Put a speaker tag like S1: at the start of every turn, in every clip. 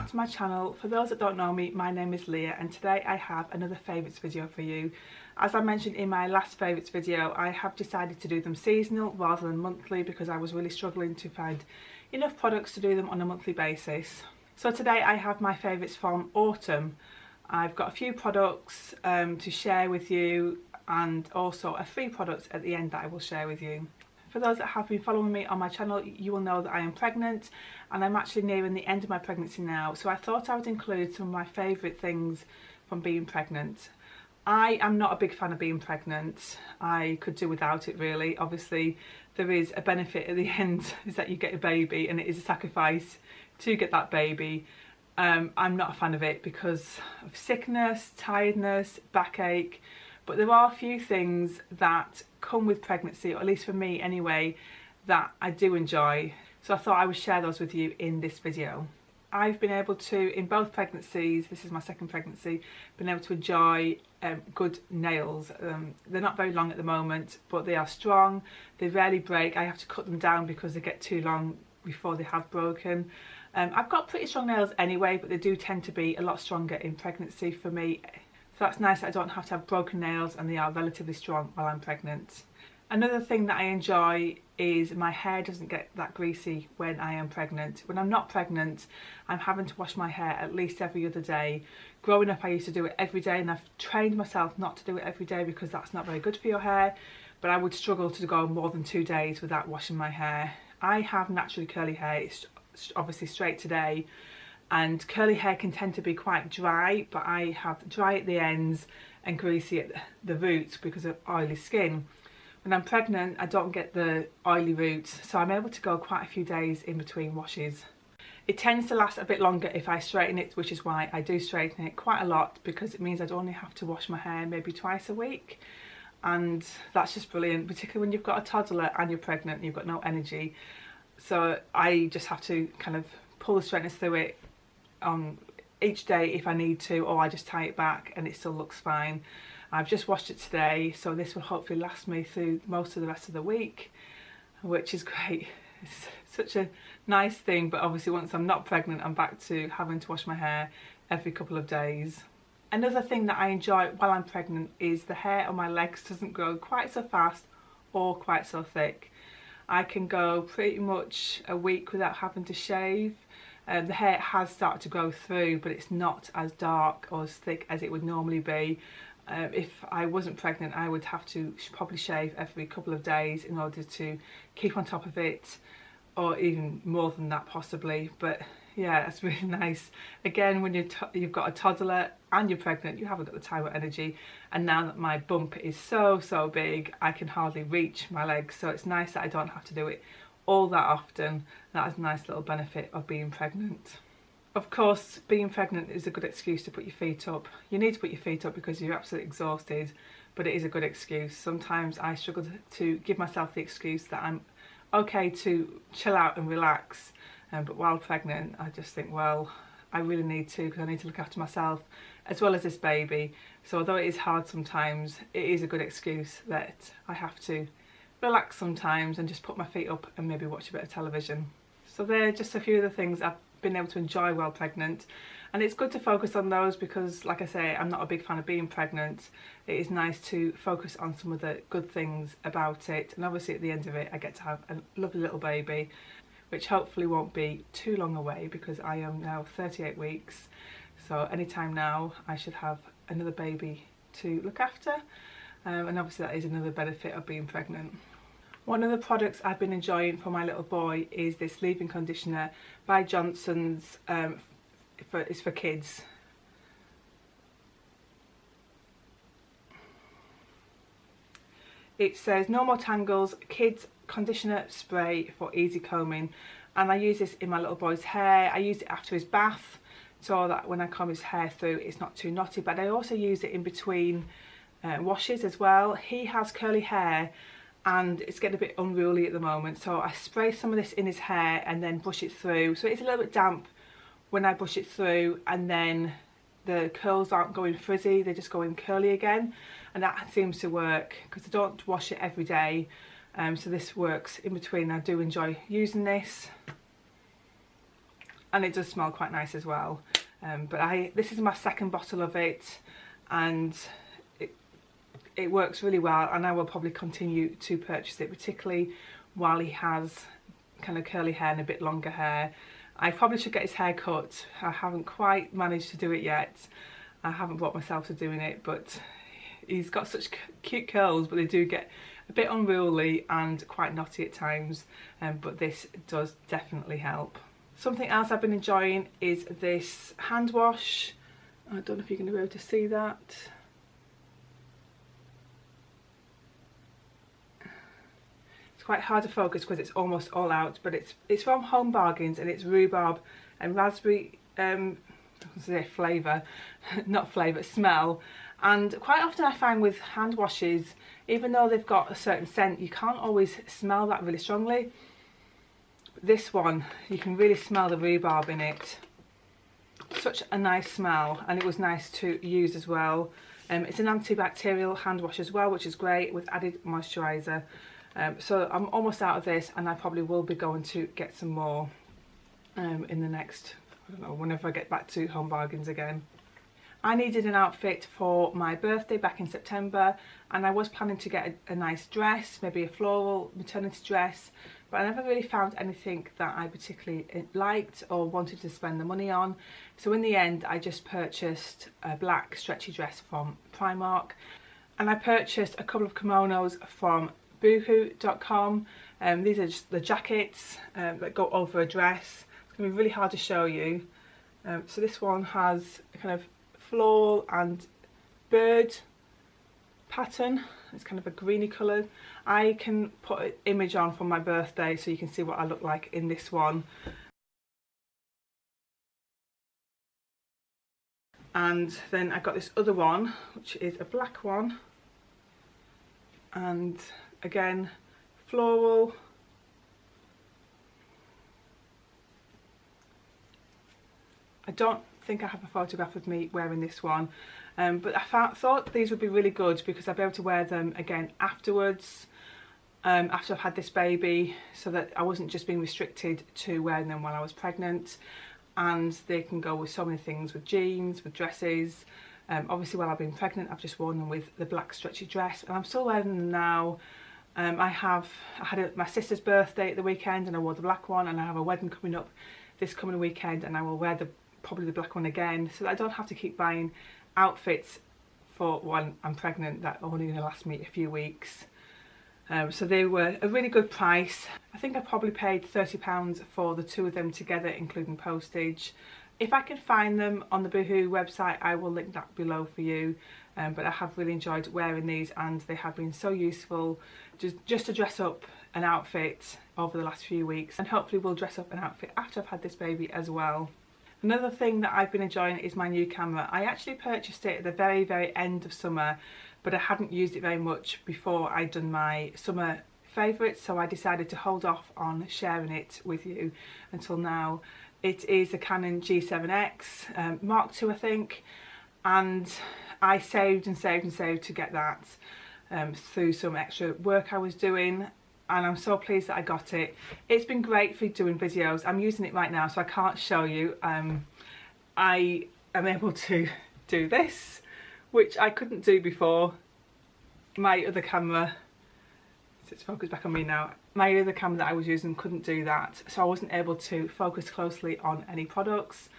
S1: back to my channel. For those that don't know me, my name is Leah and today I have another favourites video for you. As I mentioned in my last favourites video, I have decided to do them seasonal rather than monthly because I was really struggling to find enough products to do them on a monthly basis. So today I have my favourites from autumn. I've got a few products to share with you and also a free product at the end that I will share with you. For those that have been following me on my channel, you will know that I am pregnant and I'm actually nearing the end of my pregnancy now, so I thought I would include some of my favourite things from being pregnant. I am not a big fan of being pregnant. I could do without it really. Obviously there is a benefit at the end, is that you get a baby and it is a sacrifice to get that baby. I'm not a fan of it because of sickness, tiredness, backache. But there are a few things that come with pregnancy, or at least for me anyway, that I do enjoy. So I thought I would share those with you in this video. I've been able to, in both pregnancies, this is my second pregnancy, been able to enjoy good nails. They're not very long at the moment, but they are strong. They rarely break. I have to cut them down because they get too long before they have broken. I've got pretty strong nails anyway, but they do tend to be a lot stronger in pregnancy for me. So that's nice that I don't have to have broken nails and they are relatively strong while I'm pregnant. Another thing that I enjoy is my hair doesn't get that greasy when I am pregnant. When I'm not pregnant, I'm having to wash my hair at least every other day. Growing up I used to do it every day and I've trained myself not to do it every day because that's not very good for your hair, but I would struggle to go more than 2 days without washing my hair. I have naturally curly hair, it's obviously straight today. And curly hair can tend to be quite dry, but I have dry at the ends and greasy at the roots because of oily skin. When I'm pregnant, I don't get the oily roots, so I'm able to go quite a few days in between washes. It tends to last a bit longer if I straighten it, which is why I do straighten it quite a lot, because it means I'd only have to wash my hair maybe twice a week. And that's just brilliant, particularly when you've got a toddler and you're pregnant and you've got no energy. So I just have to kind of pull the straighteners through it on each day if I need to, or I just tie it back and it still looks fine. I've just washed it today, so this will hopefully last me through most of the rest of the week, which is great. It's such a nice thing, but obviously once I'm not pregnant I'm back to having to wash my hair every couple of days. Another thing that I enjoy while I'm pregnant is the hair on my legs doesn't grow quite so fast or quite so thick. I can go pretty much a week without having to shave. The hair has started to grow through, but it's not as dark or as thick as it would normally be. If I wasn't pregnant, I would have to probably shave every couple of days in order to keep on top of it, or even more than that possibly. But yeah, it's really nice. Again, when you've got a toddler and you're pregnant, you haven't got the time or energy. And now that my bump is so big, I can hardly reach my legs. So it's nice that I don't have to do it all that often. That is a nice little benefit of being pregnant. Of course, being pregnant is a good excuse to put your feet up. You need to put your feet up because you're absolutely exhausted, but it is a good excuse. Sometimes I struggle to give myself the excuse that I'm okay to chill out and relax, but while pregnant I just think, well, I really need to, because I need to look after myself as well as this baby. So although it is hard sometimes, it is a good excuse that I have to relax sometimes and just put my feet up and maybe watch a bit of television. So they're just a few of the things I've been able to enjoy while pregnant, and it's good to focus on those because, like I say, I'm not a big fan of being pregnant. It is nice to focus on some of the good things about it, and obviously at the end of it I get to have a lovely little baby, which hopefully won't be too long away because I am now 38 weeks, so anytime now I should have another baby to look after. And obviously that is another benefit of being pregnant. One of the products I've been enjoying for my little boy is this leave-in conditioner by Johnson's. It's for kids. It says no more tangles, kids conditioner spray for easy combing, and I use this in my little boy's hair. I use it after his bath so that when I comb his hair through it's not too knotty, but I also use it in between washes as well. He has curly hair and it's getting a bit unruly at the moment, so I spray some of this in his hair and then brush it through, so it's a little bit damp when I brush it through, and then the curls aren't going frizzy, they're just going curly again, and that seems to work because I don't wash it every day. So this works in between. I do enjoy using this. and it does smell quite nice as well. But this is my second bottle of it, and it works really well, and I will probably continue to purchase it, particularly while he has kind of curly hair and a bit longer hair. I probably should get his hair cut. I haven't quite managed to do it yet. I haven't brought myself to doing it, but he's got such cute curls, but they do get a bit unruly and quite knotty at times, but this does definitely help. Something else I've been enjoying is this hand wash. I don't know if you're going to be able to see that. It's quite hard to focus because it's almost all out, but it's from Home Bargains, and it's rhubarb and raspberry I was going to say flavour, not flavour, smell. And quite often I find with hand washes, even though they've got a certain scent, you can't always smell that really strongly. This one, you can really smell the rhubarb in it. Such a nice smell, and it was nice to use as well. It's an antibacterial hand wash as well, which is great, with added moisturiser. So I'm almost out of this, and I probably will be going to get some more in the next, I don't know, whenever I get back to Home Bargains again. I needed an outfit for my birthday back in September, and I was planning to get a nice dress, maybe a floral maternity dress, but I never really found anything that I particularly liked or wanted to spend the money on. So in the end, I just purchased a black stretchy dress from Primark, and I purchased a couple of kimonos from boohoo.com. These are just the jackets that go over a dress. It's going to be really hard to show you. So this one has a kind of floral and bird pattern. It's kind of a greeny colour. I can put an image on from my birthday so you can see what I look like in this one. And then I got this other one, which is a black one, and again floral. I don't think I have a photograph of me wearing this one, but I thought these would be really good because I'll be able to wear them again afterwards, after I've had this baby, so that I wasn't just being restricted to wearing them while I was pregnant, and they can go with so many things, with jeans, with dresses. Obviously while I've been pregnant I've just worn them with the black stretchy dress, and I'm still wearing them now. I had my sister's birthday at the weekend and I wore the black one, and I have a wedding coming up this coming weekend and I will wear probably the black one again, so that I don't have to keep buying outfits for when I'm pregnant that are only going to last me a few weeks. So they were a really good price. I think I probably paid £30 for the two of them together, including postage. If I can find them on the Boohoo website, I will link that below for you. But I have really enjoyed wearing these, and they have been so useful just to dress up an outfit over the last few weeks, and hopefully we'll dress up an outfit after I've had this baby as well. Another thing that I've been enjoying is my new camera. I actually purchased it at the very end of summer, but I hadn't used it very much before I'd done my summer favourites, so I decided to hold off on sharing it with you until now. It is a Canon G7x Mark II, I think, and I saved to get that through some extra work I was doing, and I'm so pleased that I got it. It's been great for doing videos. I'm using it right now, so I can't show you. I am able to do this, which I couldn't do before. My other camera, it's focused back on me now, my other camera that I was using couldn't do that, so I wasn't able to focus closely on any products,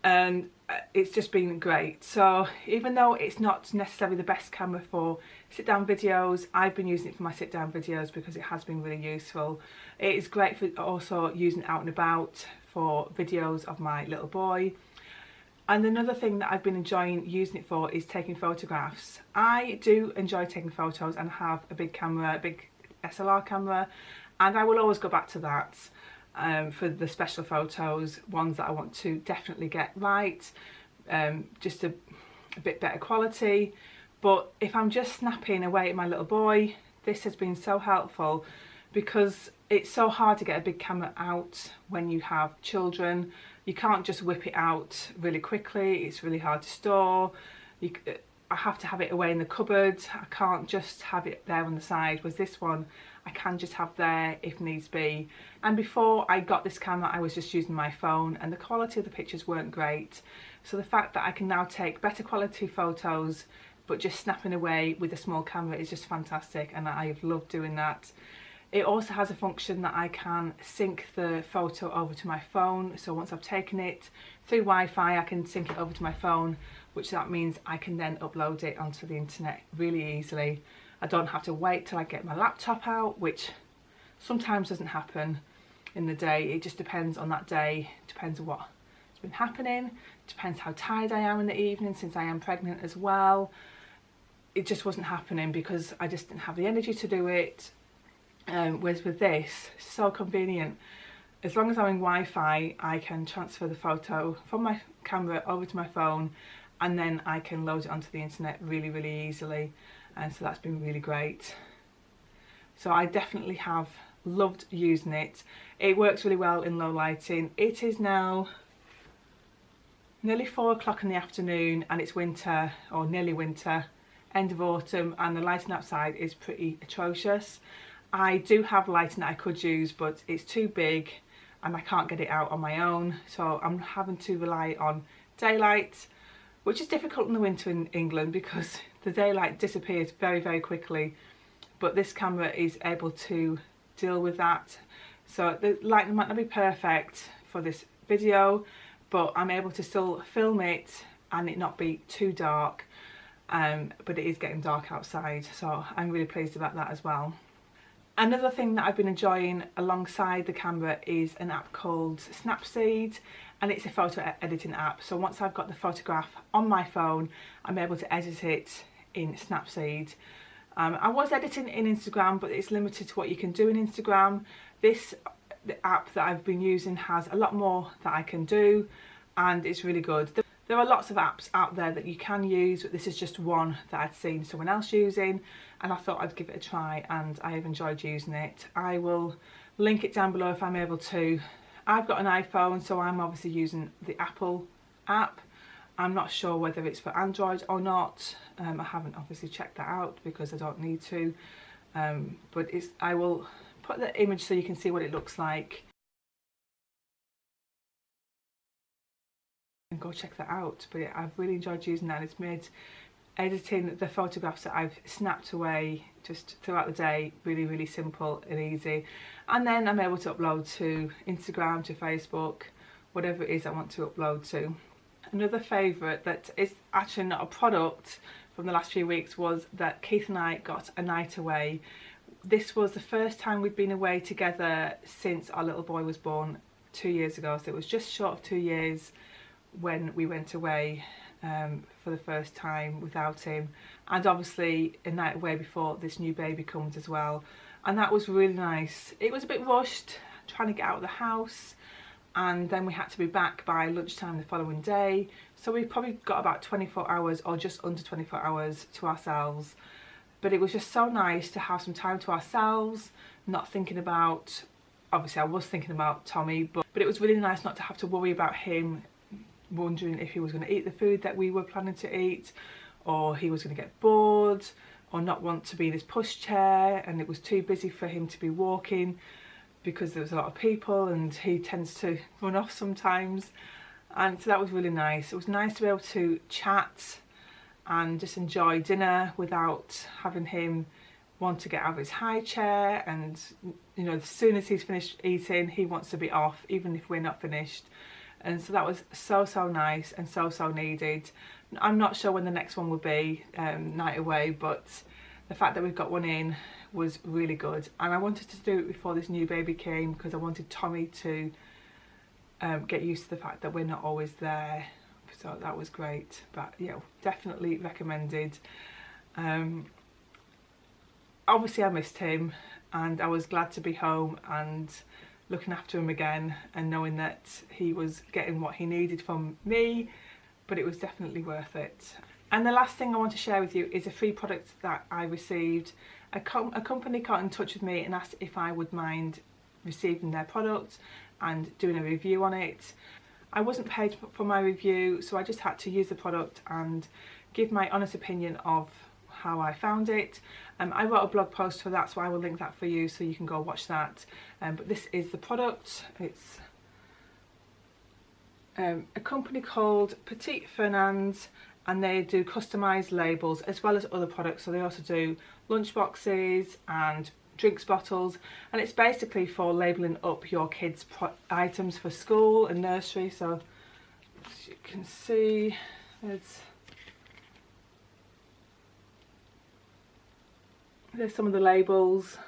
S1: and it's just been great. So even though it's not necessarily the best camera for sit down videos, I've been using it for my sit down videos because it has been really useful. It is great for also using it out and about for videos of my little boy. And another thing that I've been enjoying using it for is taking photographs. I do enjoy taking photos and have a big camera, a big SLR camera, and I will always go back to that for the special photos, ones that I want to definitely get right, just a bit better quality. But if I'm just snapping away at my little boy, this has been so helpful, because it's so hard to get a big camera out when you have children. You can't just whip it out really quickly, it's really hard to store. I have to have it away in the cupboard. I can't just have it there on the side. With this one, I can just have there if needs be. And before I got this camera, I was just using my phone and the quality of the pictures weren't great. So the fact that I can now take better quality photos but just snapping away with a small camera is just fantastic, and I've loved doing that. It also has a function that I can sync the photo over to my phone. So once I've taken it through Wi-Fi, I can sync it over to my phone, which that means I can then upload it onto the internet really easily. I don't have to wait till I get my laptop out, which sometimes doesn't happen in the day. It just depends on that day, depends on what's been happening, depends how tired I am in the evening, since I am pregnant as well. It just wasn't happening because I just didn't have the energy to do it. Whereas with this, it's so convenient. As long as I'm in Wi-Fi, I can transfer the photo from my camera over to my phone, and then I can load it onto the internet really, really easily. And so that's been really great. So I definitely have loved using it. It works really well in low lighting. It is now nearly 4 o'clock in the afternoon, and it's winter, or nearly winter, end of autumn, and the lighting outside is pretty atrocious. I do have lighting that I could use, but it's too big and I can't get it out on my own, so I'm having to rely on daylight, which is difficult in the winter in England because the daylight disappears very, very quickly. But this camera is able to deal with that. So the lighting might not be perfect for this video, but I'm able to still film it and it not be too dark. But it is getting dark outside, so I'm really pleased about that as well. Another thing that I've been enjoying alongside the camera is an app called Snapseed, and it's a photo editing app. So once I've got the photograph on my phone, I'm able to edit it in Snapseed. I was editing in Instagram, but it's limited to what you can do in Instagram. The app that I've been using has a lot more that I can do, and it's really good. There are lots of apps out there that you can use, but this is just one that I'd seen someone else using, and I thought I'd give it a try, and I have enjoyed using it. I will link it down below if I'm able to. I've got an iPhone, so I'm obviously using the Apple app. I'm not sure whether it's for Android or not. I haven't obviously checked that out because I don't need to, but I will put the image so you can see what it looks like. And go check that out. But yeah, I've really enjoyed using that. It's made editing the photographs that I've snapped away just throughout the day really, really simple and easy. And then I'm able to upload to Instagram, to Facebook, whatever it is I want to upload to. Another favourite that is actually not a product from the last few weeks was that Keith and I got a night away. This was the first time we'd been away together since our little boy was born 2 years ago. So it was just short of 2 years when we went away for the first time without him, and obviously a night away before this new baby comes as well, and that was really nice. It was a bit rushed trying to get out of the house, and then we had to be back by lunchtime the following day, so we probably got about 24 hours or just under 24 hours to ourselves. But it was just so nice to have some time to ourselves, not thinking about, obviously I was thinking about Tommy, but it was really nice not to have to worry about him, wondering if he was going to eat the food that we were planning to eat, or he was going to get bored or not want to be in his pushchair, and it was too busy for him to be walking because there was a lot of people and he tends to run off sometimes. And so that was really nice. It was nice to be able to chat and just enjoy dinner without having him want to get out of his high chair, and you know, as soon as he's finished eating he wants to be off even if we're not finished. And so that was so nice and so needed. I'm not sure when the next one will be, night away, but the fact that we've got one in was really good. And I wanted to do it before this new baby came because I wanted Tommy to get used to the fact that we're not always there. So that was great. But yeah, definitely recommended. Obviously I missed him, and I was glad to be home and looking after him again, and knowing that he was getting what he needed from me, but it was definitely worth it. And the last thing I want to share with you is a free product that I received. A company got in touch with me and asked if I would mind receiving their product and doing a review on it. I wasn't paid for my review, so I just had to use the product and give my honest opinion of how I found it. I wrote a blog post for that, so I will link that for you so you can go watch that. But this is the product. It's a company called Petit Fernand's, and they do customised labels as well as other products. So they also do lunch boxes and drinks bottles, and it's basically for labelling up your kids' items for school and nursery. So as you can see, there's some of the labels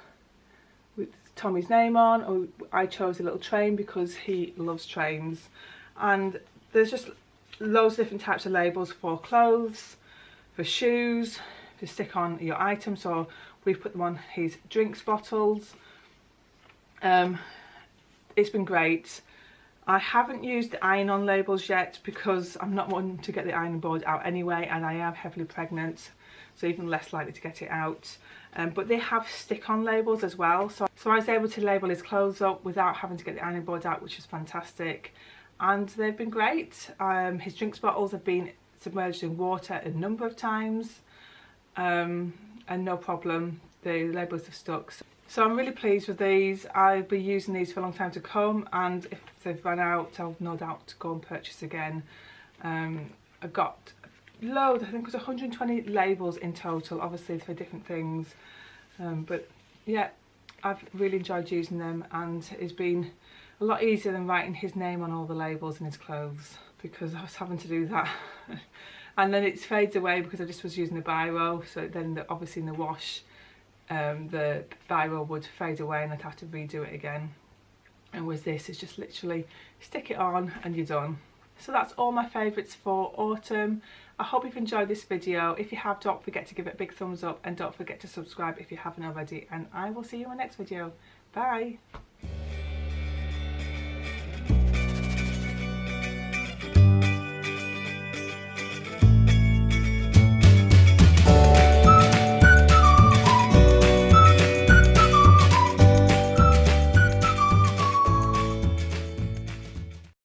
S1: with Tommy's name on. Oh, I chose a little train because he loves trains. And there's just loads of different types of labels for clothes, for shoes, to stick on your items. So we've put them on his drinks bottles. It's been great. I haven't used the iron-on labels yet because I'm not wanting to get the ironing board out anyway, and I am heavily pregnant, so even less likely to get it out. But they have stick-on labels as well, so I was able to label his clothes up without having to get the ironing board out, which is fantastic. And they've been great. His drinks bottles have been submerged in water a number of times, and no problem, the labels have stuck. So I'm really pleased with these. I'll be using these for a long time to come, and if they've run out, I'll no doubt go and purchase again. I've got loads, I think it was 120 labels in total, obviously for different things. But yeah, I've really enjoyed using them, and it's been a lot easier than writing his name on all the labels in his clothes, because I was having to do that. And then it fades away because I just was using a biro, so then obviously in the wash the biro would fade away and I'd have to redo it again. And with this, it's just literally stick it on and you're done. So that's all my favourites for autumn. I hope you've enjoyed this video. If you have, don't forget to give it a big thumbs up, and don't forget to subscribe if you haven't already, and I will see you in my next video. Bye!